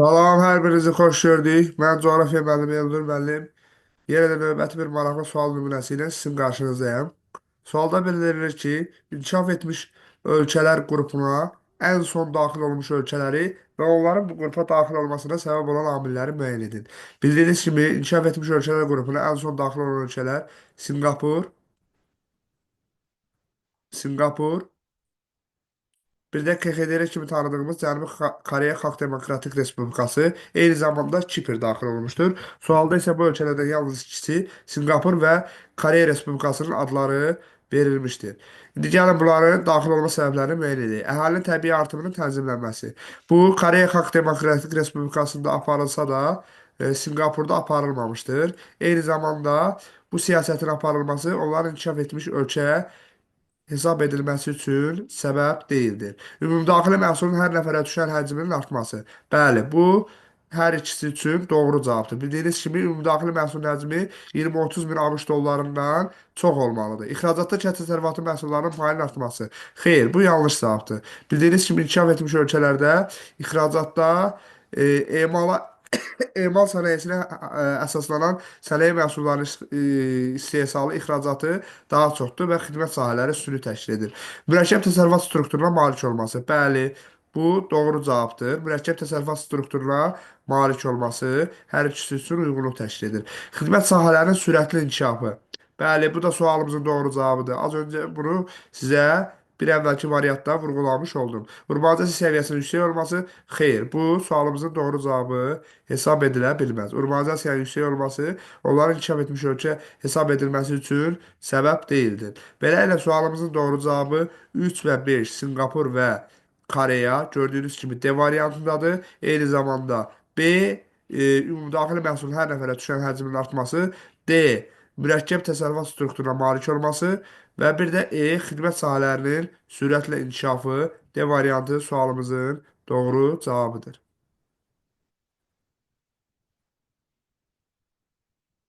Salam, hər birinizi xoş gördük. Mən coğrafya müəllimi Elnur müəllim. Yenə də növbəti bir maraqlı sual nümunəsi ilə sizin qarşınızdayım. Sualda bildirilir ki, inkişaf etmiş ölkələr qrupuna ən son daxil olmuş ölkələri və onların bu qrupa daxil olmasına səbəb olan amilləri müəyyən edin. Bildiyiniz kimi, inkişaf etmiş ölkələr qrupuna ən son daxil olan ölkələr Sinqapur, Sinqapur, bir də KXDR kimi tanıdığımız Cənubi Koreya Xalq Demokratik Respublikası, eyni zamanda Kipr daxil olmuşdur. Sualda isə bu ölkələrdən yalnız ikisi Sinqapur və Koreya Respublikasının adları verilmişdir. İndi gəlin bunların daxil olma səbəblərini müəyyən edək. Əhalinin təbii artımının tənzimlənməsi. Bu Koreya Xalq Demokratik Respublikasında aparılsa da Sinqapurda aparılmamışdır. Eyni zamanda bu siyasətin aparılması onların inkişaf etmiş ölkə hesab edilməsi üçün səbəb deyildir. Ümumdaxili məhsulun hər nəfərə düşən həcminin artması. Bəli, bu hər ikisi üçün doğru cavabdır. Bildiyiniz kimi ümumdaxili məhsulun həcmi 20-30 min ABŞ dollarından çox olmalıdır. İxracatda kənd təsərrüfatı məhsullarının payının artması. Xeyr, bu yanlış cavabdır. Bildiyiniz kimi inkişaf etmiş ölkələrdə ixracatda emala emal sənayesinə əsaslanan sənaye məhsullarının istehsalı, ixracatı daha çoxdur və xidmət sahələri süni təşkil edir. Mürəkkəb təsərrüfat strukturuna malik olması. Bəli, bu doğru cavabdır. Mürəkkəb təsərrüfat strukturuna malik olması hər ikisi üçün uyğunluq təşkil edir. Xidmət sahələrinin sürətli inkişafı. Bəli, bu da sualımızın doğru cavabıdır. Az öncə bunu sizə bir əvvəlki variantda vurğulamış oldum. Urbanizasiya səviyyəsinin yüksək olması, xeyr, bu sualımızın doğru cavabı hesab edilə bilməz. Urbanizasiyanın yüksək olması onların inkişaf etmiş ölkə hesab edilməsi üçün səbəb deyildir. Beləliklə sualımızın doğru cavabı 3 və 5 Sinqapur və Koreya gördüyünüz kimi D variantındadır. Eyni zamanda B ümumdaxili məhsulun hər nəfərə düşən həcmin artması, D mürəkkəb təsərrüfat strukturuna malik olması və bir də xidmət sahələrinin sürətlə inkişafı D variantı sualımızın doğru cavabıdır.